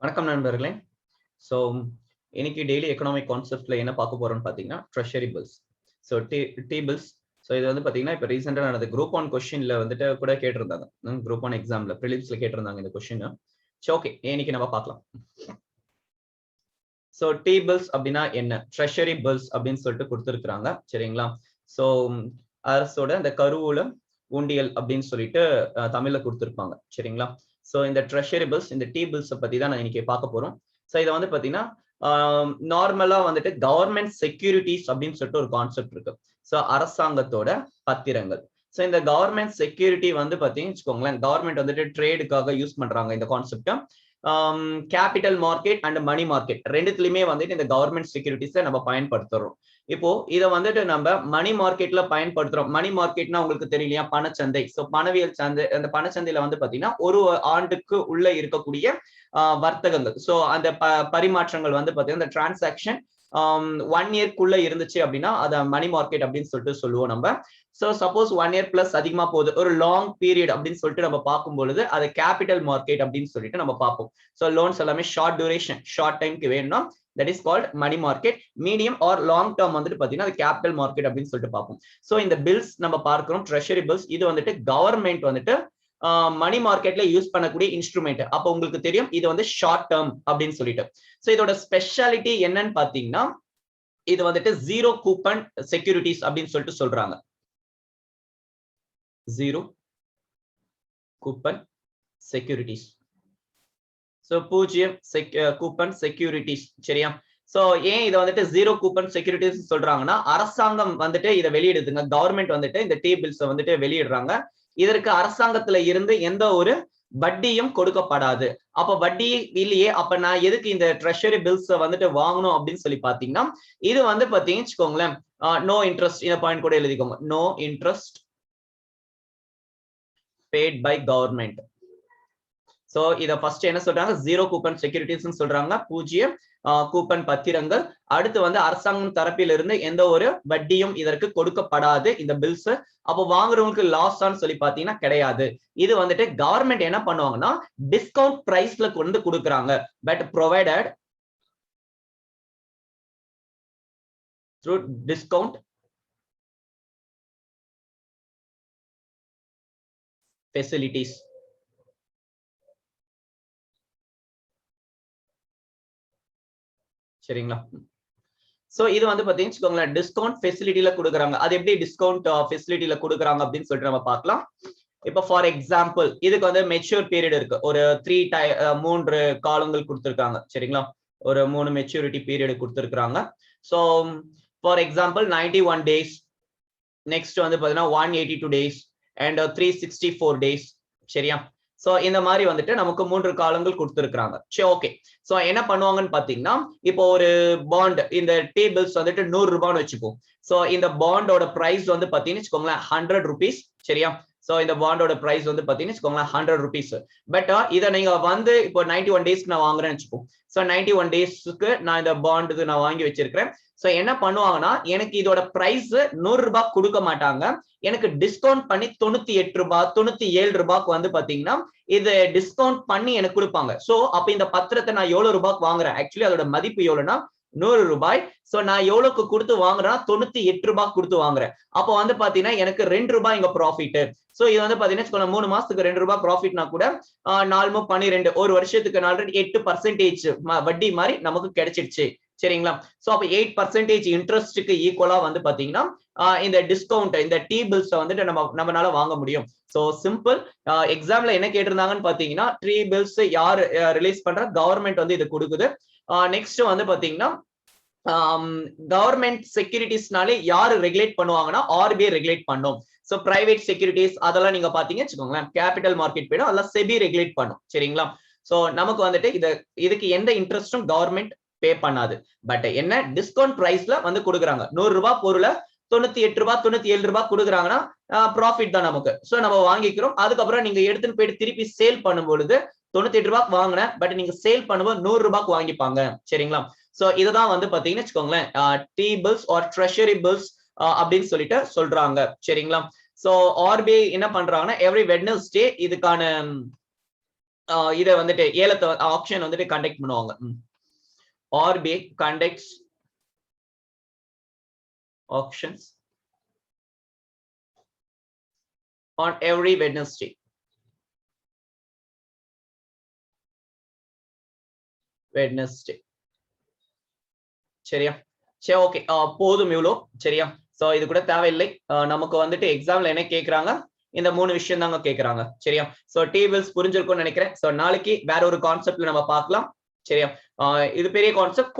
வணக்கம் நண்பர்களே. ஸோ இன்னைக்கு டெய்லி எக்கனாமிக் கான்செப்ட்ல என்ன பார்க்க போறோம்னு பார்த்தீங்கன்னா treasury bills. So T bills. So இது வந்து பார்த்தீங்கன்னா இப்போ ரீசெண்டாக நடந்த குரூப் ஒன் கொஸ்டின்ல வந்துட்டு கூட கேட்டிருந்தாங்க. குரூப் ஒன் எக்ஸாம்ல ப்ரிலிம்ஸ்ல கேட்டிருந்தாங்க இந்த கொஸ்டின். ஸோ ஓகே, இன்னைக்கு நம்ம பார்க்கலாம். ஸோ டி பில்ஸ் அப்படின்னா என்ன, ட்ரெஷரி பில்ஸ் அப்படின்னு சொல்லிட்டு கொடுத்துருக்காங்க. சரிங்களா? ஸோ அரசோட இந்த கருவூல ஊண்டியல் அப்படின்னு சொல்லிட்டு தமிழ்ல கொடுத்துருப்பாங்க. சரிங்களா? ஸோ இந்த ட்ரெஷரி பில்ஸ், இந்த டி பில்ஸை பத்தி தான் நான் இன்னைக்கு பார்க்க போறோம். ஸோ இதை வந்து பாத்தீங்கன்னா நார்மலா வந்துட்டு கவர்மெண்ட் செக்யூரிட்டிஸ் அப்படின்னு சொல்லிட்டு ஒரு கான்செப்ட் இருக்கு. ஸோ அரசாங்கத்தோட பத்திரங்கள். ஸோ இந்த கவர்மெண்ட் செக்யூரிட்டி வந்து பாத்தீங்கன்னு வச்சுக்கோங்களேன், கவர்மெண்ட் வந்துட்டு ட்ரேடுக்காக யூஸ் பண்றாங்க இந்த கான்செப்டை. Capital market and money market ரெண்டுத்துலயுமே வந்துட்டு இந்த கவர்மெண்ட் செக்யூரிட்டிஸை நம்ம பயன்படுத்துறோம். இப்போ இதை வந்துட்டு நம்ம மணி மார்க்கெட்ல பயன்படுத்துறோம். மணி மார்க்கெட்னா உங்களுக்கு தெரியலையா, பணச்சந்தை. ஸோ பணவியல் சந்தை, அந்த பணச்சந்தையில வந்து பாத்தீங்கன்னா ஒரு ஆண்டுக்கு உள்ள இருக்கக்கூடிய வர்த்தகங்கள், ஸோ அந்த பரிமாற்றங்கள் வந்து பாத்தீங்கன்னா இந்த டிரான்சாக்ஷன் 1 இயர்க்குள்ள இருந்துச்சு அப்படின்னா அதை மணி மார்க்கெட் அப்படின்னு சொல்லிட்டு சொல்லுவோம் நம்ம. ஸோ சப்போஸ் 1 இயர் பிளஸ் அதிகமா போகுது, ஒரு லாங் பீரியட் அப்படின்னு சொல்லிட்டு நம்ம பார்க்கும் பொழுது அது கேபிட்டல் மார்க்கெட் அப்படின்னு சொல்லிட்டு நம்ம பார்ப்போம். ஸோ லோன்ஸ் எல்லாமே ஷார்ட் டியூரேஷன், ஷார்ட் டைம்க்கு வேணும்னா that is called money market. Medium or long term வந்துட்டு பாத்தீங்கன்னா அது கேபிட்டல் மார்க்கெட் அப்படின்னு சொல்லிட்டு பார்ப்போம். ஸோ இந்த பில்ஸ் நம்ம பார்க்கிறோம், ட்ரெஷரி பில்ஸ். இது வந்துட்டு கவர்மெண்ட் வந்துட்டு மணி மார்க்கெட்ல யூஸ் பண்ணக்கூடிய இன்ஸ்ட்ருமெண்ட். அப்ப உங்களுக்கு தெரியும் இது வந்து ஷார்ட் டேர்ம் அப்படின்னு சொல்லிட்டு. ஸோ இதோட ஸ்பெஷாலிட்டி என்னன்னு பாத்தீங்கன்னா இது வந்துட்டு ஜீரோ கூப்பன் செக்யூரிட்டிஸ் அப்படின்னு சொல்லிட்டு சொல்றாங்க. Zero coupon securities. சோ பூஜ்ஜியம் கூப்பன் செக்யூரிட்டிஸ். சரியா? சோ ஏன் இதை வந்துட்டு ஜீரோ கூப்பன் செக்யூரிட்டிஸ் சொல்றாங்கன்னா, அரசாங்கம் வந்துட்டு இதை வெளியிடுதுங்க. கவர்மெண்ட் வந்துட்டு இந்த டி பில்ஸ் வந்துட்டு வெளியிடுறாங்க. இதற்கு அரசாங்கத்துல இருந்து எந்த ஒரு வட்டியும் கொடுக்கப்படாது. அப்ப வட்டி இல்லையே, அப்ப நான் எதுக்கு இந்த ட்ரெஷரி பில்ஸ் வந்துட்டு வாங்கணும் அப்படின்னு சொல்லி பாத்தீங்கன்னா, இது வந்து பாத்தீங்கன்னு வச்சுக்கோங்களேன், நோ இன்ட்ரெஸ்ட். இந்த பாயிண்ட் கூட எழுதிக்கோங்க, no interest paid by government. So இத ஃபர்ஸ்ட் என்ன சொல்றாங்க, ஜீரோ கூப்பன் செக்யூரிட்டிஸ் சொல்றாங்க, பூஜ்ஜியம் கூப்பன் பத்திரங்கள். அடுத்து வந்து அரசாங்கம் தரப்பிலிருந்து எந்த ஒரு வட்டியும் இதற்கு கொடுக்கப்படாது இந்த பில்ஸ். அப்போ வாங்குறவங்களுக்கு லாஸ் ஆன்னு சொல்லி பாத்தீங்கன்னா கிடையாது. இது வந்துட்டு கவர்மெண்ட் என்ன பண்ணுவாங்கன்னா டிஸ்கவுண்ட் பிரைஸ்ல கொண்டு கொடுக்குறாங்க. But provided through discount facilities. சரிங்களா? சோ இது வந்து பாத்தீங்கன்னா டிஸ்கவுண்ட் ஃபெசிலிட்டில கொடுக்குறாங்க. அது எப்படி டிஸ்கவுண்ட் ஃபெசிலிட்டில கொடுக்குறாங்க அப்படின்னு சொல்லிட்டு நம்ம பார்க்கலாம். இப்போ ஃபார் எக்ஸாம்பிள் இதுக்கு வந்து மெச்சூர் பீரியட் இருக்கு. ஒரு 3 காலங்கள் கொடுத்துருக்காங்க. சரிங்களா? ஒரு 3 மெச்சூரிட்டி பீரியட் கொடுத்துருக்காங்க. So for example 91 days, next வந்து பாத்தீங்கன்னா 182 டேஸ் அண்ட் 364 டேஸ். சரியா? சோ இந்த மாதிரி வந்துட்டு நமக்கு 3 காலங்கள் கொடுத்துருக்காங்க. சரி, ஓகே. சோ என்ன பண்ணுவாங்கன்னு பாத்தீங்கன்னா, இப்போ ஒரு பாண்ட், இந்த டி பில்ஸ் வந்துட்டு 100 ரூபான்னு வச்சுப்போம். சோ இந்த பாண்டோட பிரைஸ் வந்து பாத்தீங்கன்னு வச்சுக்கோங்களேன் 100 rupees. சரியா? சோ இந்த பாண்டோட பிரைஸ் வந்து பாத்தீங்கன்னு வச்சுக்கோங்களேன் 100 rupees. பட் இதை நீங்க வந்து இப்போ 91 டேஸ்க்கு நான் வாங்குறேன்னு வச்சுப்போம். சோ 91 டேஸ்க்கு நான் இந்த பாண்டுக்கு நான் வாங்கி வச்சிருக்கிறேன். சோ என்ன பண்ணுவாங்கன்னா, எனக்கு இதோட பிரைஸ் 100 ரூபாய் கொடுக்க மாட்டாங்க. எனக்கு டிஸ்கவுண்ட் பண்ணி 98 ரூபாய் 97 ரூபாய்க்கு வந்து பாத்தீங்கன்னா இது டிஸ்கவுண்ட் பண்ணி எனக்கு கொடுப்பாங்க. சோ அப்ப இந்த பத்திரத்தை நான் எவ்வளவு ரூபாய்க்கு வாங்குறேன், ஆக்சுவலி அதோட மதிப்பு எவ்வளவுனா 100 ரூபாய். சோ நான் எவ்வளவுக்கு கொடுத்து வாங்குறேன்னா 98 ரூபாய் கொடுத்து வாங்குறேன். அப்போ வந்து பாத்தீங்கன்னா எனக்கு 2 ரூபாய் இங்க ப்ராஃபிட். சோ இது வந்து பாத்தீங்கன்னா 3 மாசத்துக்கு 2 ரூபாய் ப்ராஃபிட்னா கூட 4 12 ஒரு வருஷத்துக்கு 8% வட்டி மாதிரி நமக்கு கிடைச்சிடுச்சு. சரிங்களா? சோ அப்ப 8% இன்ட்ரெஸ்ட்க்கு ஈக்குவலா வந்து பாத்தீங்கன்னா இந்த டிஸ்கவுண்ட், இந்த டி பில்ஸ் வந்துட்டு நம்மளால வாங்க முடியும். So simple. எக்ஸாம்ல என்ன கேட்டிருந்தாங்கன்னு பாத்தீங்கன்னா, டி பில்ஸ் யார் ரிலீஸ் பண்ற, கவர்மெண்ட் வந்து இது கொடுக்குது. நெக்ஸ்ட் வந்து பாத்தீங்கன்னா கவர்மெண்ட் செக்யூரிட்டிஸ்னாலே யாரு ரெகுலேட் பண்ணுவாங்கன்னா ஆர்பிஐ ரெகுலேட் பண்ணும். சோ பிரைவேட் செக்யூரிட்டிஸ் அதெல்லாம் நீங்க பாத்தீங்கன்னு வச்சுக்கோங்களேன் கேபிட்டல் மார்க்கெட் போயிடும், அதெல்லாம் செபி ரெகுலேட் பண்ணும். சரிங்களா? சோ நமக்கு வந்துட்டு இதுக்கு எந்த இன்ட்ரெஸ்டும் கவர்மெண்ட் பே பண்ணாது. பட் என்ன டிஸ்கவுண்ட் பிரைஸ்ல வந்து கொடுக்குறாங்க. 100 ரூபாய் பொருளை 98 ரூபாய் 97 ரூபாய் கொடுக்குறாங்கன்னா ப்ராஃபிட் தான் நமக்கு. சோ நம்ம வாங்கிக்கிறோம். அதுக்கப்புறம் நீங்க எடுத்துன்னு போயிட்டு திருப்பி சேல் பண்ணும் பொழுது 98 ரூபாய்க்கு வாங்கினேன், பட் நீங்க சேல் பண்ணும்போது 100 ரூபாய்க்கு வாங்கிப்பாங்க. சரிங்களா? சோ இதுதான் வந்து பாத்தீங்கன்னு வச்சுக்கோங்களேன் T bills or treasury bills அப்படின்னு சொல்லிட்டு சொல்றாங்க. சரிங்களா? சோ ஆர்பிஐ என்ன பண்றாங்கன்னா எவ்ரி வெட்னஸ்டே இதுக்கான இத வந்துட்டு ஏலத்தை ஆப்ஷன் வந்துட்டு கண்டக்ட் பண்ணுவாங்க. RBI conducts auctions on every Wednesday. சரியா? சரி, ஓகே. போதும் இவ்வளோ. சரியா? சோ இது கூட தேவையில்லை. நமக்கு வந்துட்டு எக்ஸாம்ல என்ன கேக்குறாங்க, இந்த 3 விஷயம் தாங்க கேக்குறாங்க. சரியா? சோ டேபிள்ஸ் புரிஞ்சிருக்கும்னு நினைக்கிறேன். சோ நாளைக்கு வேற ஒரு கான்செப்ட்ல நம்ம பார்க்கலாம். சரியா? இது பெரிய கான்செப்ட்.